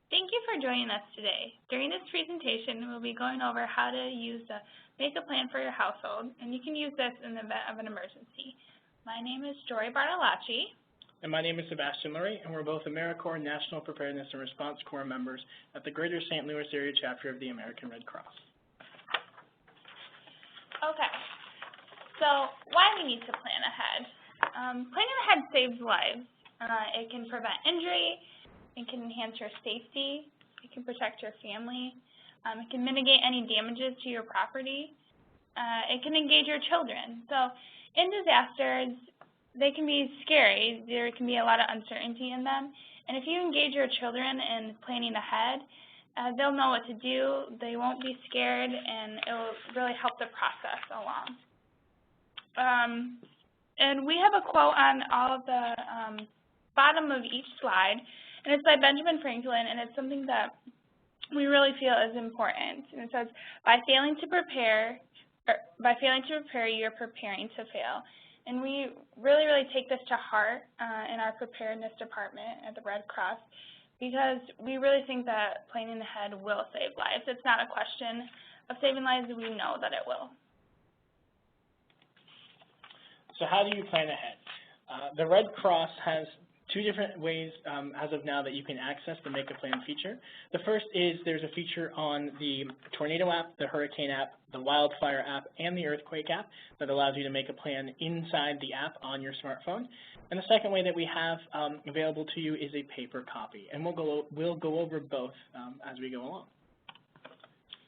Thank you for joining us today. During this presentation, we'll be going over how to use the Make a Plan for your household, and you can use this in the event of an emergency. My name is Jori And my name is Sebastion, and we're both AmeriCorps National Preparedness and Response Corps members at the Greater St. Louis Area Chapter of the American Red Cross. Okay, so why we need to plan ahead. Planning ahead saves lives. It can prevent injury, it can enhance your safety, it can protect your family, it can mitigate any damages to your property, it can engage your children. So in disasters, they can be scary. There can be a lot of uncertainty in them. And if you engage your children in planning ahead, they'll know what to do, they won't be scared, and it will really help the process along. And we have a quote on all of the bottom of each slide, and it's by Benjamin Franklin, and it's something that we really feel is important. And it says, by failing to prepare, you're preparing to fail. And we really, really take this to heart in our preparedness department at the Red Cross, because we really think that planning ahead will save lives. It's not a question of saving lives, we know that it will. So how do you plan ahead? The Red Cross has two different ways as of now that you can access the Make a Plan feature. The first is there's a feature on the Tornado app, the Hurricane app, the Wildfire app, and the Earthquake app that allows you to make a plan inside the app on your smartphone. And the second way that we have available to you is a paper copy, and we'll go over both as we go along.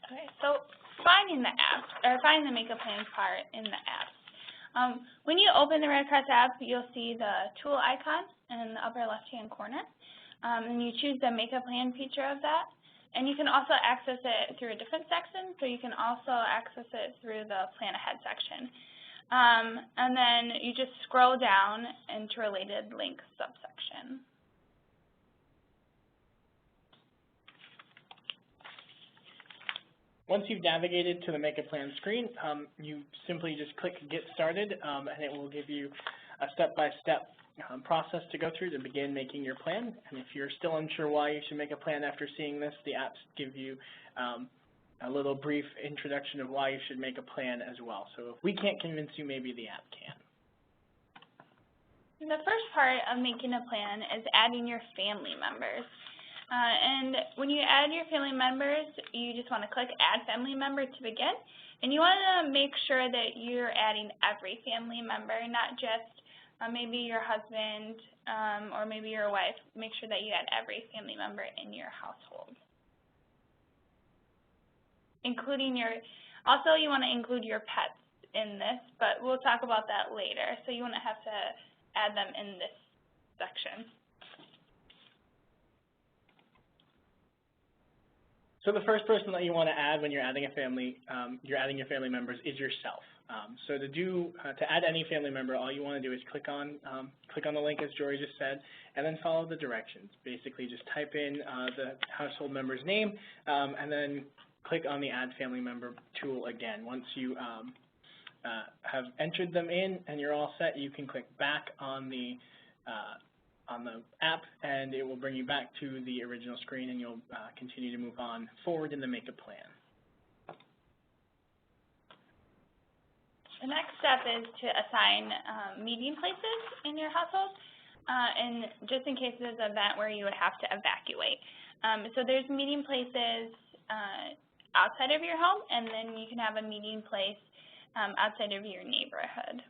Okay, so finding the app, or finding the Make a Plan part in the app. When you open the Red Cross app, you'll see the tool icon in the upper left-hand corner, and you choose the Make a Plan feature of that. And you can also access it through a different section, so you can also access it through the Plan Ahead section. And then you just scroll down into Related Links subsection. Once you've navigated to the Make a Plan screen, you simply just click Get Started, and it will give you a step-by-step process to go through to begin making your plan. And if you're still unsure why you should make a plan after seeing this, the apps give you a little brief introduction of why you should make a plan as well. So if we can't convince you, maybe the app can. The first part of making a plan is adding your family members. And when you add your family members, you just want to click Add Family Member to begin. And you want to make sure that you're adding every family member, not just maybe your husband or maybe your wife. Make sure that you add every family member in your household. Also you want to include your pets in this, but we'll talk about that later. So you want to have to add them in this section. So the first person that you want to add when you're adding your family members is yourself. So to add any family member, all you want to do is click on the link as Jori just said, and then follow the directions. Basically, just type in the household member's name, and then click on the Add Family Member tool again. Once you have entered them in and you're all set, you can click back on the app, and it will bring you back to the original screen, and you'll continue to move on forward in the Make a Plan. The next step is to assign meeting places in your household, and just in case there's an event where you would have to evacuate. So there's meeting places outside of your home, and then you can have a meeting place outside of your neighborhood.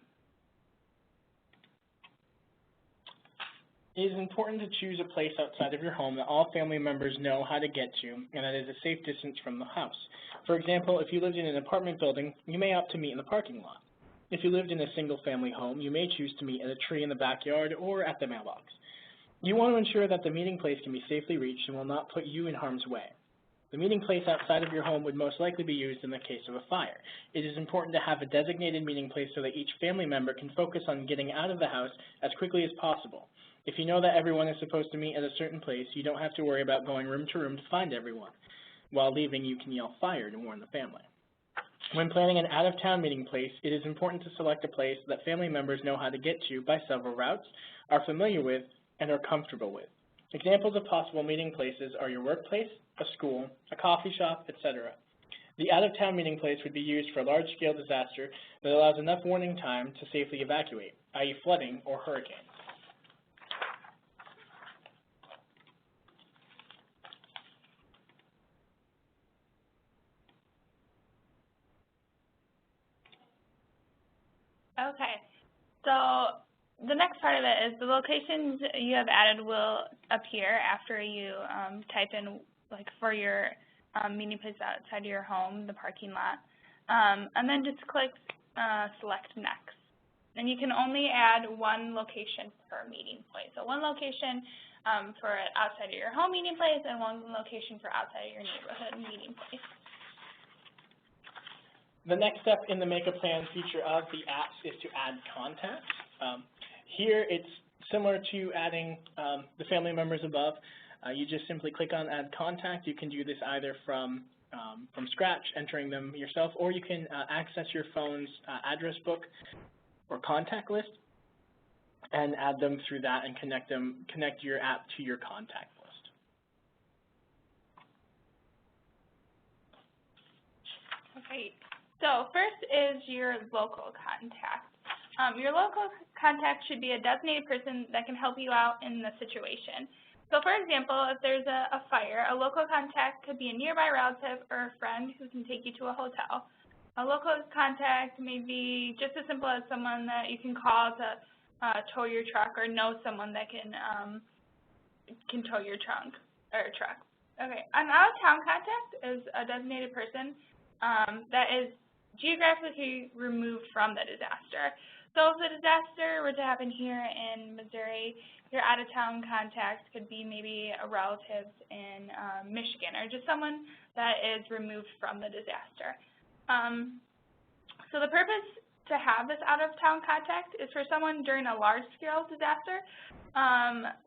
It is important to choose a place outside of your home that all family members know how to get to and that is a safe distance from the house. For example, if you lived in an apartment building, you may opt to meet in the parking lot. If you lived in a single-family home, you may choose to meet at a tree in the backyard or at the mailbox. You want to ensure that the meeting place can be safely reached and will not put you in harm's way. The meeting place outside of your home would most likely be used in the case of a fire. It is important to have a designated meeting place so that each family member can focus on getting out of the house as quickly as possible. If you know that everyone is supposed to meet at a certain place, you don't have to worry about going room to room to find everyone. While leaving, you can yell fire to warn the family. When planning an out-of-town meeting place, it is important to select a place that family members know how to get to by several routes, are familiar with, and are comfortable with. Examples of possible meeting places are your workplace, a school, a coffee shop, etc. The out-of-town meeting place would be used for a large-scale disaster that allows enough warning time to safely evacuate, i.e. flooding or hurricane. Okay, so the next part of it is the locations you have added will appear after you type in, like, for your meeting place outside your home, the parking lot, and then just click select next. And you can only add one location per meeting place. So one location for outside of your home meeting place and one location for outside of your neighborhood meeting place. The next step in the Make a Plan feature of the apps is to add contacts. Here it's similar to adding the family members above. You just simply click on Add Contact. You can do this either from scratch, entering them yourself, or you can access your phone's address book or contact list and add them through that and connect your app to your contact list. Okay. So first is your local contact. Your local contact should be a designated person that can help you out in the situation. So for example, if there's a fire, a local contact could be a nearby relative or a friend who can take you to a hotel. A local contact may be just as simple as someone that you can call to tow your truck, or know someone that can tow your trunk or truck. Okay, an out-of-town contact is a designated person that is geographically removed from the disaster. So if the disaster were to happen here in Missouri, your out-of-town contact could be maybe a relative in Michigan, or just someone that is removed from the disaster. So the purpose to have this out-of-town contact is for someone during a large-scale disaster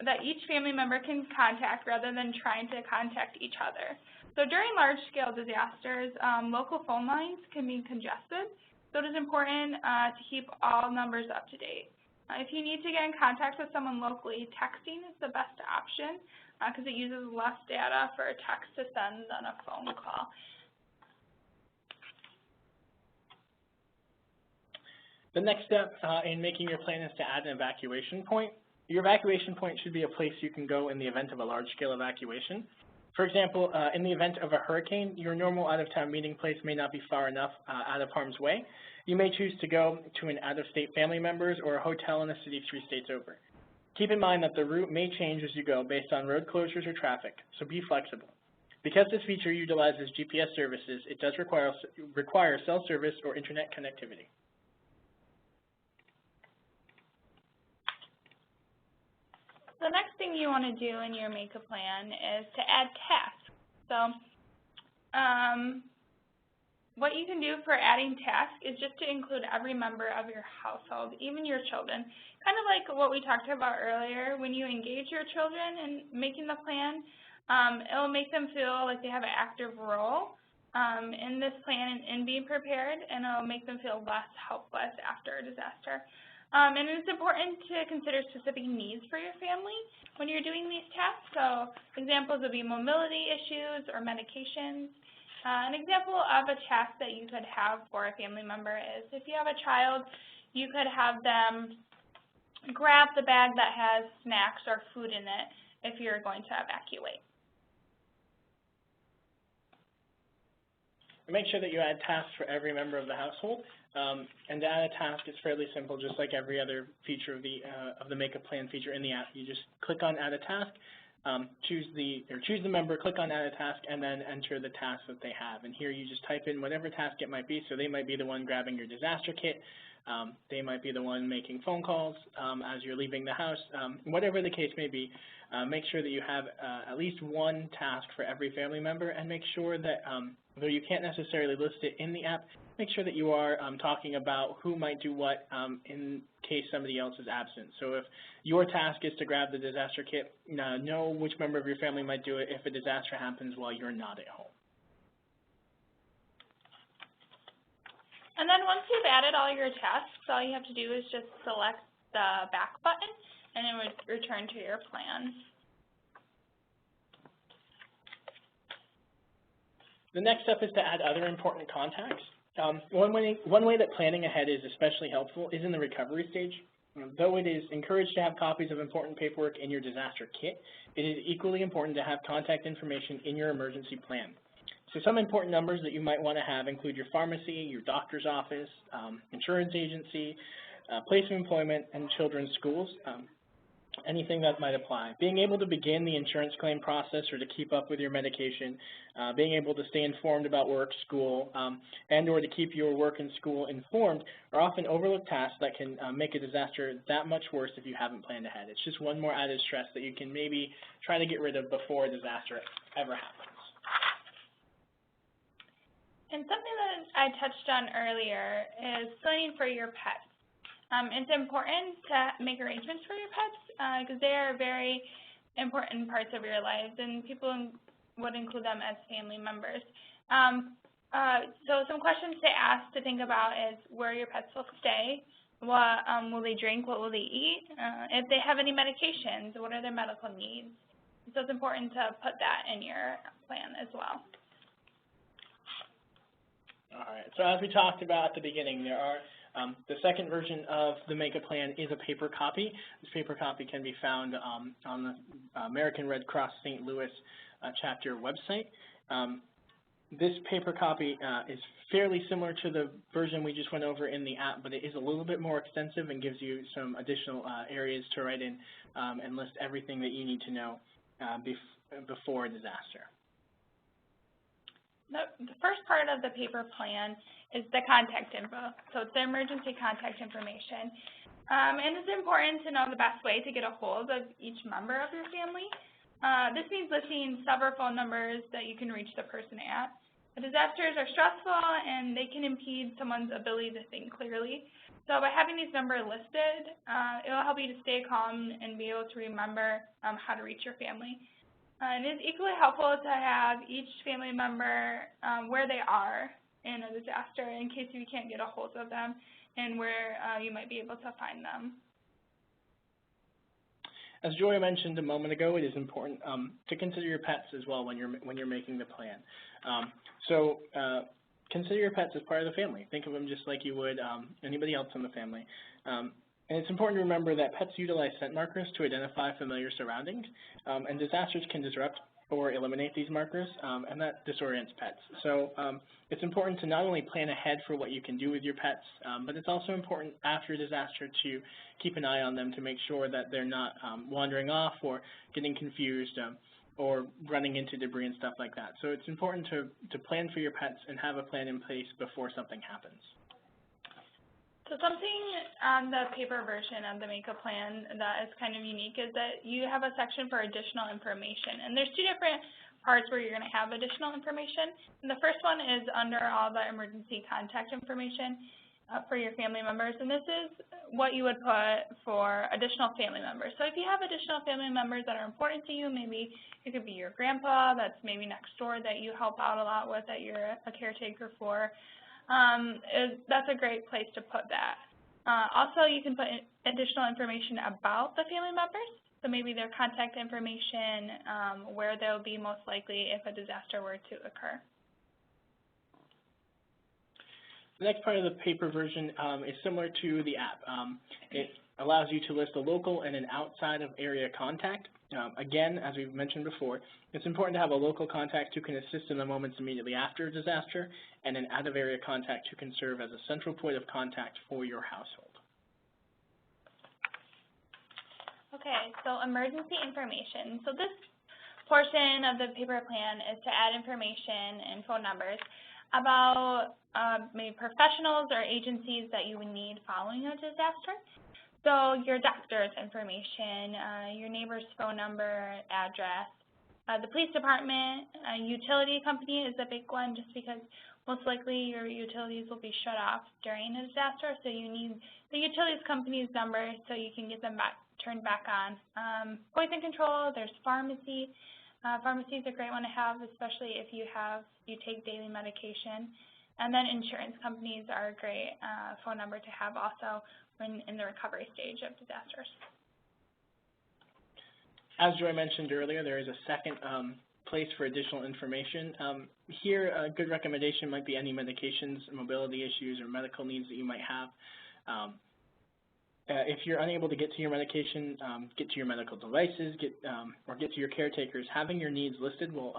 that each family member can contact rather than trying to contact each other. So during large-scale disasters, local phone lines can be congested, so it is important to keep all numbers up to date. If you need to get in contact with someone locally, texting is the best option because it uses less data for a text to send than a phone call. The next step in making your plan is to add an evacuation point. Your evacuation point should be a place you can go in the event of a large-scale evacuation. For example, in the event of a hurricane, your normal out-of-town meeting place may not be far enough out of harm's way. You may choose to go to an out-of-state family member's or a hotel in a city 3 states over. Keep in mind that the route may change as you go based on road closures or traffic, so be flexible. Because this feature utilizes GPS services, it does require cell service or internet connectivity. The next thing you want to do in your Make a Plan is to add tasks. So what you can do for adding tasks is just to include every member of your household, even your children. Kind of like what we talked about earlier, when you engage your children in making the plan, it will make them feel like they have an active role in this plan and in being prepared, and it will make them feel less helpless after a disaster. And it's important to consider specific needs for your family when you're doing these tasks. So examples would be mobility issues or medications. An example of a task that you could have for a family member is if you have a child, you could have them grab the bag that has snacks or food in it if you're going to evacuate. Make sure that you add tasks for every member of the household. And to add a task is fairly simple, just like every other feature of the Make a Plan feature in the app. You just click on Add a Task, choose the member, click on Add a Task, and then enter the task that they have. And here you just type in whatever task it might be. So they might be the one grabbing your disaster kit. They might be the one making phone calls as you're leaving the house. Whatever the case may be, make sure that you have at least one task for every family member, and make sure that, though you can't necessarily list it in the app, make sure that you are talking about who might do what in case somebody else is absent. So if your task is to grab the disaster kit, know which member of your family might do it if a disaster happens while you're not at home. And then once you've added all your tasks, all you have to do is just select the back button, and it would return to your plan. The next step is to add other important contacts. One way that planning ahead is especially helpful is in the recovery stage. Though it is encouraged to have copies of important paperwork in your disaster kit, it is equally important to have contact information in your emergency plan. So some important numbers that you might want to have include your pharmacy, your doctor's office, insurance agency, place of employment, and children's schools. Anything that might apply. Being able to begin the insurance claim process or to keep up with your medication, being able to stay informed about work, school, and or to keep your work and school informed are often overlooked tasks that can make a disaster that much worse if you haven't planned ahead. It's just one more added stress that you can maybe try to get rid of before a disaster ever happens. And something that I touched on earlier is planning for your pets. It's important to make arrangements for your pets because they are very important parts of your lives, and people would include them as family members. So some questions to ask to think about is where your pets will stay, what will they drink, what will they eat, if they have any medications, what are their medical needs. So it's important to put that in your plan as well. All right, so as we talked about at the beginning, there are the second version of the Make a Plan is a paper copy. This paper copy can be found on the American Red Cross St. Louis chapter website. This paper copy is fairly similar to the version we just went over in the app, but it is a little bit more extensive and gives you some additional areas to write in and list everything that you need to know before a disaster. The first part of the paper plan is the contact info. So it's the emergency contact information. And it's important to know the best way to get a hold of each member of your family. This means listing several phone numbers that you can reach the person at. The disasters are stressful and they can impede someone's ability to think clearly. So by having these numbers listed, it will help you to stay calm and be able to remember how to reach your family. And it is equally helpful to have each family member where they are in a disaster in case you can't get a hold of them and where you might be able to find them. As Jori mentioned a moment ago, it is important to consider your pets as well when you're making the plan. Consider your pets as part of the family. Think of them just like you would anybody else in the family. And it's important to remember that pets utilize scent markers to identify familiar surroundings, and disasters can disrupt or eliminate these markers, and that disorients pets. So it's important to not only plan ahead for what you can do with your pets, but it's also important after a disaster to keep an eye on them to make sure that they're not wandering off or getting confused or running into debris and stuff like that. So it's important to plan for your pets and have a plan in place before something happens. So something on the paper version of the Make a Plan that is kind of unique is that you have a section for additional information. And there's two different parts where you're going to have additional information. And the first one is under all the emergency contact information for your family members. And this is what you would put for additional family members. So if you have additional family members that are important to you, maybe it could be your grandpa that's maybe next door that you help out a lot with, that you're a caretaker for. That's a great place to put that. Also, you can put additional information about the family members, so maybe their contact information, where they'll be most likely if a disaster were to occur. The next part of the paper version is similar to the app. It allows you to list a local and an outside of area contact. Again, as we've mentioned before, it's important to have a local contact who can assist in the moments immediately after a disaster, and an out-of-area contact who can serve as a central point of contact for your household. Okay, so emergency information. So this portion of the paper plan is to add information and phone numbers about maybe professionals or agencies that you would need following a disaster. So your doctor's information, your neighbor's phone number, address, the police department, utility company is a big one just because most likely your utilities will be shut off during a disaster, so you need the utilities company's number so you can get them turned back on. Poison control, there's pharmacy. Pharmacy is a great one to have, especially if you take daily medication. And then insurance companies are a great phone number to have also when in the recovery stage of disasters. As Jori mentioned earlier, there is a second place for additional information. Here, a good recommendation might be any medications, mobility issues, or medical needs that you might have. If you're unable to get to your medication, get to your medical devices, or get to your caretakers. Having your needs listed will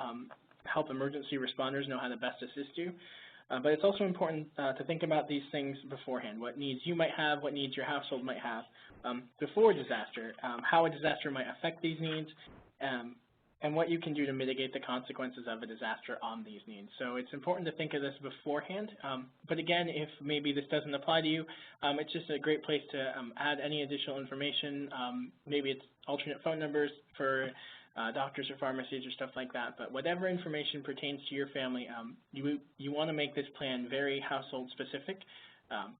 help emergency responders know how to best assist you. But it's also important to think about these things beforehand, what needs you might have, what needs your household might have before disaster, how a disaster might affect these needs, and what you can do to mitigate the consequences of a disaster on these needs. So it's important to think of this beforehand. But again, if maybe this doesn't apply to you, it's just a great place to add any additional information. Maybe it's alternate phone numbers for doctors or pharmacies or stuff like that. But whatever information pertains to your family, you want to make this plan very household specific.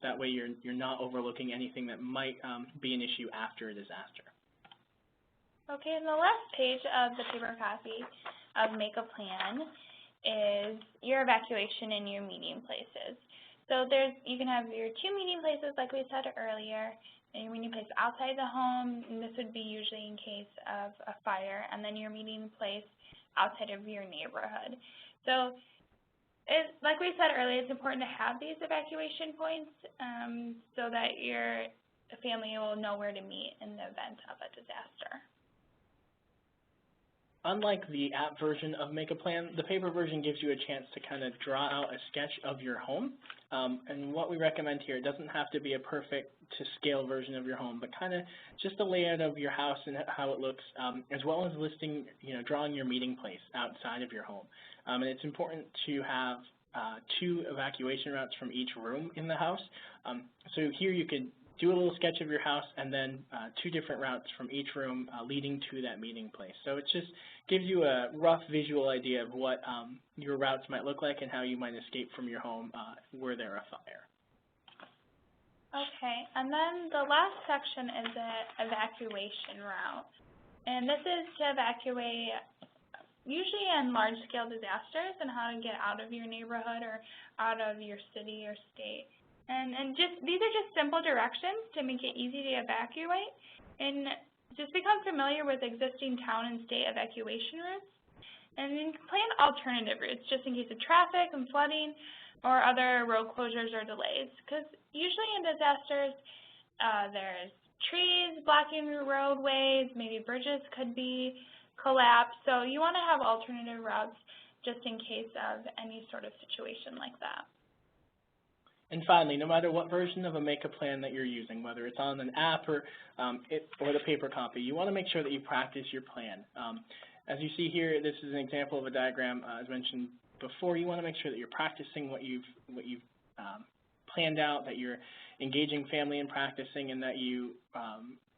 That way you're not overlooking anything that might be an issue after a disaster. Okay, and the last page of the paper copy of Make a Plan is your evacuation and your meeting places. So you can have your 2 meeting places like we said earlier, and your meeting place outside the home, and this would be usually in case of a fire, and then your meeting place outside of your neighborhood. So like we said earlier, it's important to have these evacuation points so that your family will know where to meet in the event of a disaster. Unlike the app version of Make a Plan, the paper version gives you a chance to kind of draw out a sketch of your home. And what we recommend here, it doesn't have to be a perfect to scale version of your home, but kind of just a layout of your house and how it looks, as well as listing, drawing your meeting place outside of your home. And it's important to have 2 evacuation routes from each room in the house. So here you could do a little sketch of your house and then 2 different routes from each room leading to that meeting place. So it just gives you a rough visual idea of what your routes might look like and how you might escape from your home were there a fire. Okay, and then the last section is the evacuation route. And this is to evacuate usually in large-scale disasters and how to get out of your neighborhood or out of your city or state. And these are just simple directions to make it easy to evacuate. And just become familiar with existing town and state evacuation routes. And then plan alternative routes just in case of traffic and flooding or other road closures or delays. Because usually in disasters, there's trees blocking roadways, maybe bridges could be collapsed. So you want to have alternative routes just in case of any sort of situation like that. And finally, no matter what version of a Make a Plan that you're using, whether it's on an app or the paper copy, you want to make sure that you practice your plan. As you see here, this is an example of a diagram. As mentioned before, you want to make sure that you're practicing what you've planned out, that you're engaging family in practicing, and that you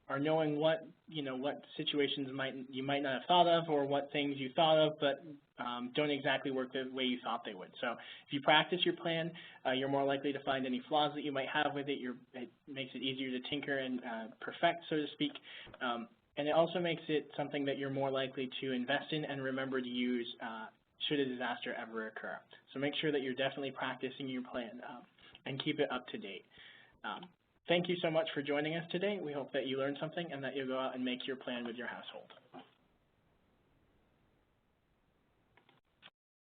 are knowing what situations you might not have thought of, or what things you thought of but don't exactly work the way you thought they would. So if you practice your plan, you're more likely to find any flaws that you might have with it. It makes it easier to tinker and perfect, so to speak. And it also makes it something that you're more likely to invest in and remember to use should a disaster ever occur. So make sure that you're definitely practicing your plan and keep it up to date. Thank you so much for joining us today. We hope that you learned something and that you'll go out and make your plan with your household.